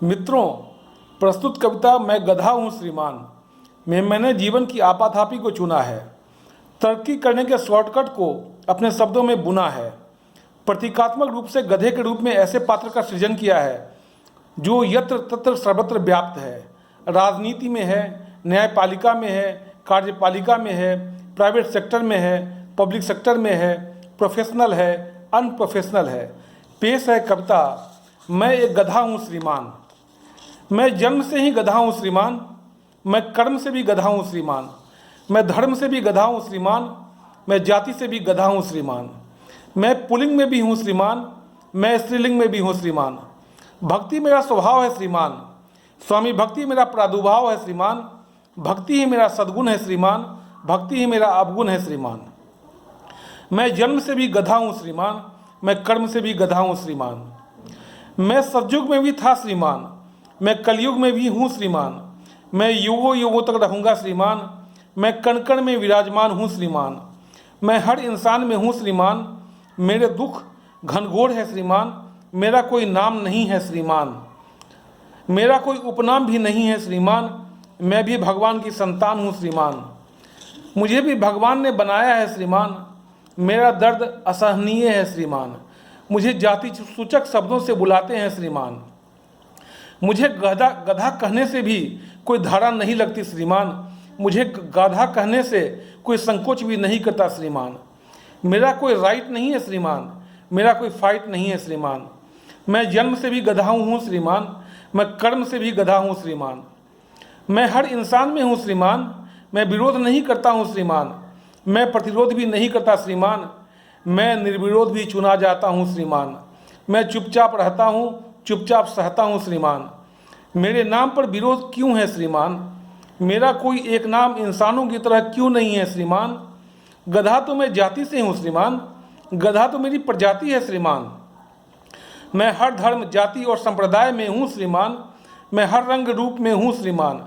मित्रों, प्रस्तुत कविता मैं गधा हूँ श्रीमान में मैंने जीवन की आपाधापी को चुना है। तरक्की करने के शॉर्टकट को अपने शब्दों में बुना है। प्रतीकात्मक रूप से गधे के रूप में ऐसे पात्र का सृजन किया है जो यत्र तत्र सर्वत्र व्याप्त है। राजनीति में है, न्यायपालिका में है, कार्यपालिका में है, प्राइवेट सेक्टर में है, पब्लिक सेक्टर में है, प्रोफेशनल है, अनप्रोफेशनल है। पेश है कविता मैं एक गधा हूँ श्रीमान। मैं जन्म से ही गधा हूँ श्रीमान, मैं कर्म से भी गधा हूँ श्रीमान, मैं धर्म से भी गधा हूँ श्रीमान, मैं जाति से भी गधा हूँ श्रीमान, मैं पुल्लिंग में भी हूँ श्रीमान, मैं स्त्रीलिंग में भी हूँ श्रीमान। भक्ति मेरा स्वभाव है श्रीमान, स्वामी भक्ति मेरा प्रादुर्भाव है श्रीमान। भक्ति ही मेरा सद्गुण है श्रीमान, भक्ति ही मेरा अवगुण है श्रीमान। मैं जन्म से भी गधा हूँ श्रीमान, मैं कर्म से भी गधा हूँ श्रीमान। मैं सतयुग में भी था श्रीमान, मैं कलयुग में भी हूँ श्रीमान। मैं युगों युगों तक रहूँगा श्रीमान, मैं कण कण में विराजमान हूँ श्रीमान। मैं हर इंसान में हूँ श्रीमान, मेरे दुख घनघोर है श्रीमान। मेरा कोई नाम नहीं है श्रीमान, मेरा कोई उपनाम भी नहीं है श्रीमान। मैं भी भगवान की संतान हूँ श्रीमान, मुझे भी भगवान ने बनाया है श्रीमान। मेरा दर्द असहनीय है श्रीमान, मुझे जाति सूचक शब्दों से बुलाते हैं श्रीमान। मुझे गधा गधा कहने से भी कोई धारा नहीं लगती श्रीमान, मुझे गाधा कहने से कोई संकोच भी नहीं करता श्रीमान। मेरा कोई राइट नहीं है श्रीमान, मेरा कोई फाइट नहीं है श्रीमान। मैं जन्म से भी गधा हूँ श्रीमान, मैं कर्म से भी गधा हूँ श्रीमान। मैं हर इंसान में हूँ श्रीमान, मैं विरोध नहीं करता हूँ श्रीमान, मैं प्रतिरोध भी नहीं करता श्रीमान। मैं निर्विरोध भी चुना जाता हूँ श्रीमान। मैं चुपचाप रहता हूँ, चुपचाप सहता हूँ श्रीमान। मेरे नाम पर विरोध क्यों है श्रीमान, मेरा कोई एक नाम इंसानों की तरह क्यों नहीं है श्रीमान। गधा तो मैं जाति से हूँ श्रीमान, गधा तो मेरी प्रजाति है श्रीमान। मैं हर धर्म जाति और संप्रदाय में हूँ श्रीमान, मैं हर रंग रूप में हूँ श्रीमान।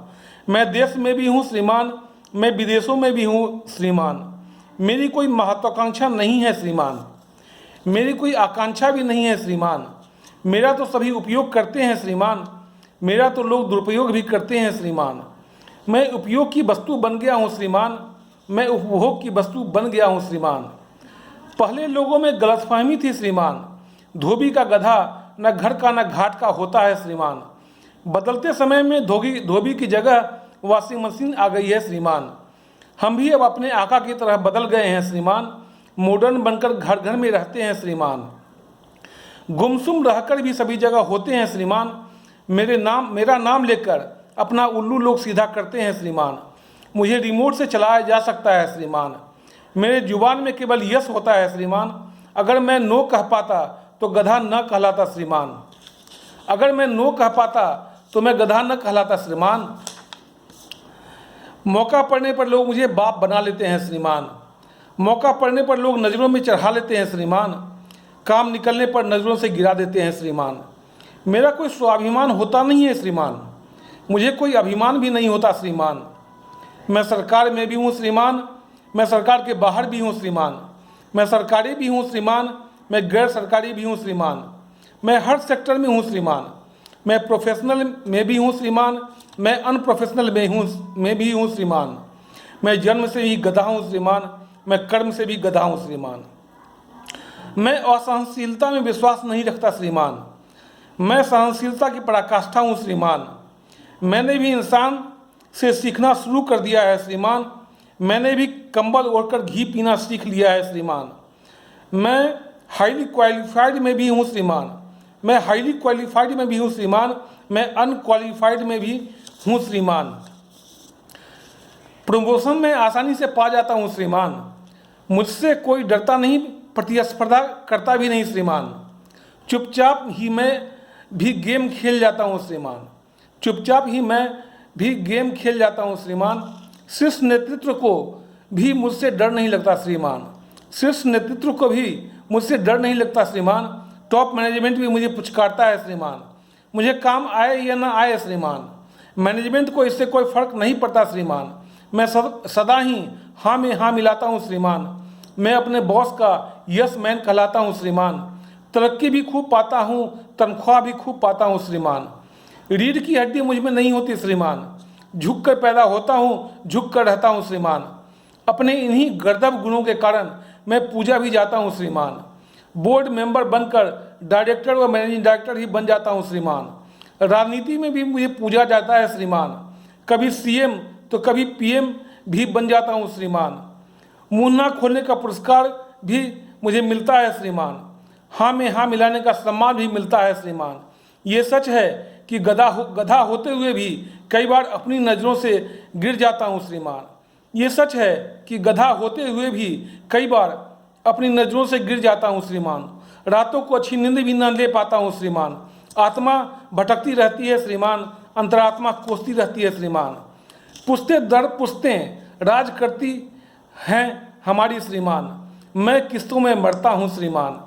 मैं देश में भी हूँ श्रीमान, मैं विदेशों में भी हूँ श्रीमान। मेरी कोई महत्वाकांक्षा नहीं है श्रीमान, मेरी कोई आकांक्षा भी नहीं है श्रीमान। मेरा तो सभी उपयोग करते हैं श्रीमान, मेरा तो लोग दुरुपयोग भी करते हैं श्रीमान। मैं उपयोग की वस्तु बन गया हूँ श्रीमान, मैं उपभोग की वस्तु बन गया हूँ श्रीमान। पहले लोगों में गलतफहमी थी श्रीमान, धोबी का गधा न घर का न घाट का होता है श्रीमान। बदलते समय में धोबी की जगह वॉशिंग मशीन आ गई है श्रीमान। हम भी अब अपने आका की तरह बदल गए हैं श्रीमान, मॉडर्न बनकर घर घर में रहते हैं श्रीमान। गुमसुम रहकर भी सभी जगह होते हैं श्रीमान। मेरा नाम लेकर अपना उल्लू लोग सीधा करते हैं श्रीमान। मुझे रिमोट से चलाया जा सकता है श्रीमान, मेरे जुबान में केवल यस होता है श्रीमान। अगर मैं नो कह पाता तो गधा न कहलाता श्रीमान, अगर मैं नो कह पाता तो मैं गधा न कहलाता श्रीमान। मौका पड़ने पर लोग मुझे बाप बना लेते हैं श्रीमान, मौका पड़ने पर लोग नज़रों में चढ़ा लेते हैं श्रीमान। काम निकलने पर नज़रों से गिरा देते हैं श्रीमान। मेरा कोई स्वाभिमान होता नहीं है श्रीमान, मुझे कोई अभिमान भी नहीं होता श्रीमान। मैं सरकार में भी हूँ श्रीमान, मैं सरकार के बाहर भी हूँ श्रीमान। मैं सरकारी भी हूँ श्रीमान, मैं गैर सरकारी भी हूँ श्रीमान। मैं हर सेक्टर में हूँ श्रीमान। मैं प्रोफेशनल में भी हूँ श्रीमान, मैं अनप्रोफेशनल में भी हूँ श्रीमान। मैं जन्म से ही गधा हूँ श्रीमान, मैं कर्म से भी गधा हूँ श्रीमान। मैं असहनशीलता में विश्वास नहीं रखता श्रीमान, मैं सहनशीलता की पराकाष्ठा हूँ श्रीमान। मैंने भी इंसान से सीखना शुरू कर दिया है श्रीमान, मैंने भी कंबल ओढ़कर घी पीना सीख लिया है श्रीमान। मैं हाईली क्वालिफाइड में भी हूँ श्रीमान, मैं हाईली क्वालिफाइड में भी हूँ श्रीमान, मैं अनक्वालिफाइड में भी हूँ श्रीमान। प्रमोशन में आसानी से पा जाता हूँ श्रीमान, मुझसे कोई डरता नहीं, प्रतिस्पर्धा करता भी नहीं श्रीमान। चुपचाप ही मैं भी गेम खेल जाता हूँ श्रीमान, चुपचाप ही मैं भी गेम खेल जाता हूँ श्रीमान। शीर्ष नेतृत्व को भी मुझसे डर नहीं लगता श्रीमान, शीर्ष नेतृत्व को भी मुझसे डर नहीं लगता श्रीमान। टॉप मैनेजमेंट भी मुझे पुचकारता है श्रीमान, मुझे काम आए या ना आए श्रीमान। मैनेजमेंट को इससे कोई फर्क नहीं पड़ता श्रीमान, मैं सदा ही हाँ में हाँ मिलाता हूँ श्रीमान। मैं अपने बॉस का यस मैन कहलाता हूँ श्रीमान। तरक्की भी खूब पाता हूँ, तनख्वाह भी खूब पाता हूँ श्रीमान। रीढ़ की हड्डी मुझ में नहीं होती श्रीमान, झुक कर पैदा होता हूँ, झुक कर रहता हूँ श्रीमान। अपने इन्हीं गर्दभ गुणों के कारण मैं पूजा भी जाता हूँ श्रीमान। बोर्ड मेंबर बनकर डायरेक्टर व मैनेजिंग डायरेक्टर ही बन जाता हूँ श्रीमान। राजनीति में भी मुझे पूजा जाता है श्रीमान। कभी सीएम तो कभी पीएम भी बन जाता हूँ श्रीमान। मुन्ना खोलने का पुरस्कार भी मुझे मिलता है श्रीमान। हाँ में हाँ मिलाने का सम्मान भी मिलता है श्रीमान। ये सच है कि गधा होते हुए भी कई बार अपनी नज़रों से गिर जाता हूँ श्रीमान। ये सच है कि गधा होते हुए भी कई बार अपनी नज़रों से गिर जाता हूँ श्रीमान। रातों को अच्छी नींद भी न ले पाता हूँ श्रीमान। आत्मा भटकती रहती है श्रीमान, अंतरात्मा कोसती रहती है श्रीमान। पुश्ते दर पुश्तें राज करती हैं हमारी श्रीमान। मैं किस्तों में मरता हूँ श्रीमान।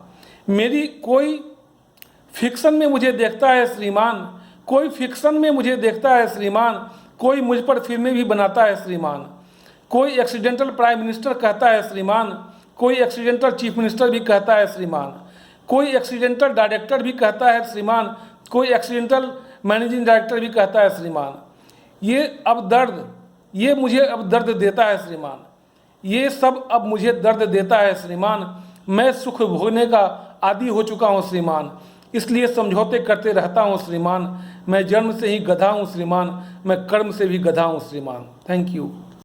मेरी कोई फिक्शन में मुझे देखता है श्रीमान, कोई फिक्शन में मुझे देखता है श्रीमान। कोई मुझ पर फिल्में भी बनाता है श्रीमान। कोई एक्सीडेंटल प्राइम मिनिस्टर कहता है श्रीमान, कोई एक्सीडेंटल चीफ मिनिस्टर भी कहता है श्रीमान। कोई एक्सीडेंटल डायरेक्टर भी कहता है श्रीमान, कोई एक्सीडेंटल मैनेजिंग डायरेक्टर भी कहता है श्रीमान। ये मुझे अब दर्द देता है श्रीमान। ये सब अब मुझे दर्द देता है श्रीमान। मैं सुख भोगने का आदी हो चुका हूँ श्रीमान, इसलिए समझौते करते रहता हूँ श्रीमान। मैं जन्म से ही गधा हूँ श्रीमान, मैं कर्म से भी गधा हूँ श्रीमान। Thank you.